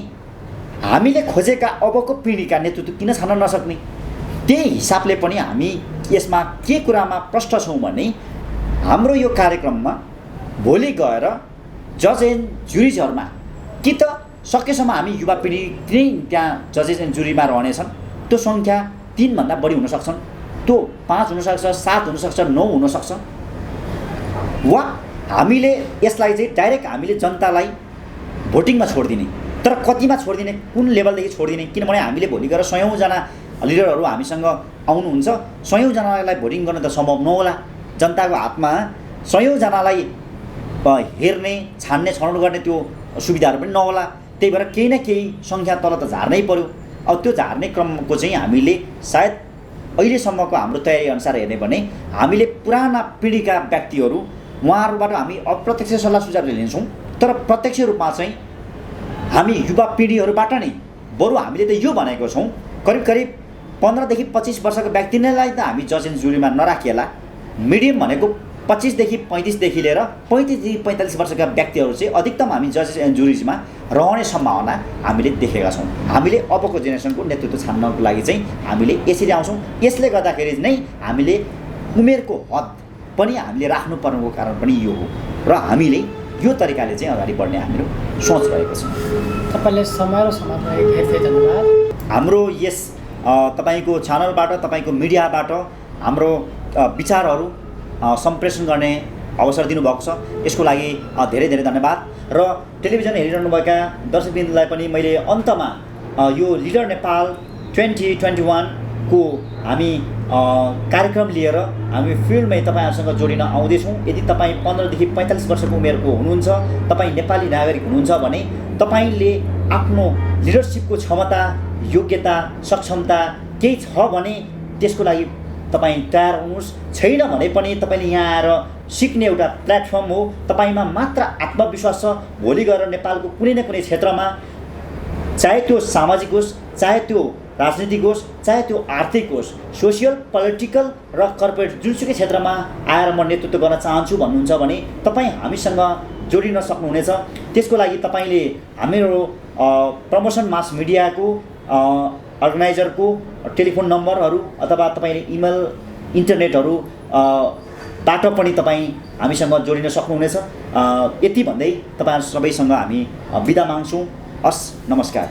हामीले खोजेका अबको पिँढीका नेतृत्व किन छान्न नसक्ने? त्यही हिसाबले पनि हामी यसमा के कुरामा प्रष्ट छौँ भने हाम्रो यो कार्यक्रममा भोलि गएर जज एन्ड जुरिजहरूमा कि त सकेसम्म हामी युवा पिँढी नै त्यहाँ जजेस एन्ड जुरीमा रहनेछन्, त्यो सङ्ख्या 3 भन्दा बढी हुन सक्छन्, त्यो 5 हुनसक्छ, 7 हुनसक्छ, 9 हुनसक्छ। वा हामीले यसलाई चाहिँ डाइरेक्ट हामीले जनतालाई भोटिङमा छोडिदिने, तर कतिमा छोडिदिने, कुन लेभलदेखि छोडिदिने? किनभने हामीले भोलि गएर 100 जना लिडरहरू हामीसँग आउनुहुन्छ, 100 जनालाई भोटिङ गर्न त सम्भव नहोला। जनताको हातमा 100 जनालाई हेर्ने, छान्ने, छनौट गर्ने त्यो सुविधाहरू पनि नहोला। त्यही भएर केही न केही सङ्ख्या तल त झार्नै पर्यो। अब त्यो झार्ने क्रमको चाहिँ हामीले सायद अहिलेसम्मको हाम्रो तयारी अनुसार हेर्ने भने हामीले पुराना पिँढीका व्यक्तिहरू उहाँहरूबाट हामी अप्रत्यक्ष सल्लाह सुझाव लिन्छौँ, तर प्रत्यक्ष रूपमा चाहिँ हामी युवा पिँढीहरूबाट नै बरु हामीले त यो भनेको छौँ करिब करिब 15 देखि 25 वर्षको व्यक्ति नैलाई त हामी जज एन्ड जुरीमा नराखिएला। मिडियम भनेको 25 देखि 35 देखि लिएर 35 देखि 45 वर्षका व्यक्तिहरू चाहिँ अधिकतम हामी जजेस एन्ड जुरिजमा रहने सम्भावना हामीले देखेका छौँ। हामीले अबको जेनेरेसनको नेतृत्व छान्नको लागि चाहिँ हामीले यसरी आउँछौँ। यसले गर्दाखेरि नै हामीले उमेरको हद पनि हामीले राख्नुपर्नुको कारण पनि यो हो र हामीले यो तरिकाले चाहिँ अगाडि बढ्ने हाम्रो सोच रहेको छ। तपाईँले समय र समयलाई धेरै धेरै धन्यवाद। हाम्रो यस तपाईँको च्यानलबाट, तपाईँको मिडियाबाट हाम्रो विचारहरू सम्प्रेषण गर्ने अवसर दिनुभएको छ, यसको लागि धेरै धेरै धन्यवाद। र टेलिभिजन हेरिरहनुभएका दर्शकवृन्दलाई पनि मैले अन्तमा यो लिडर नेपाल 2021 को हामी कार्यक्रम लिएर हामी फिल्डमै तपाईँहरूसँग जोडिन आउँदैछौँ। यदि तपाईँ 15 देखि 45 वर्षको उमेरको हुनुहुन्छ, तपाईँ नेपाली नागरिक हुनुहुन्छ भने तपाईँले आफ्नो लिडरसिपको क्षमता, योग्यता, सक्षमता केही छ भने त्यसको लागि तपाईँ तयार हुनुहोस्। छैन भने पनि तपाईँले यहाँ आएर सिक्ने एउटा प्लेटफर्म हो। तपाईँमा मात्र आत्मविश्वास छ, भोलि गएर नेपालको कुनै न कुनै क्षेत्रमा, चाहे त्यो सामाजिक होस्, चाहे त्यो राजनीतिक होस्, चाहे त्यो आर्थिक होस्, सोसियल, पोलिटिकल र कर्पोरेट जुनसुकै क्षेत्रमा आएर म नेतृत्व गर्न चाहन्छु भन्नुहुन्छ भने तपाईँ हामीसँग जोडिन सक्नुहुनेछ। त्यसको लागि तपाईँले हाम्रो प्रमोसन मास मिडियाको अर्गनाइजरको टेलिफोन नम्बरहरू अथवा तपाईँले इमेल, इन्टरनेटहरू बाट पनि तपाईँ हामीसँग जोडिन सक्नुहुनेछ। यति भन्दै तपाईँहरू सबैसँग हामी बिदा माग्छौँ। हस्, नमस्कार।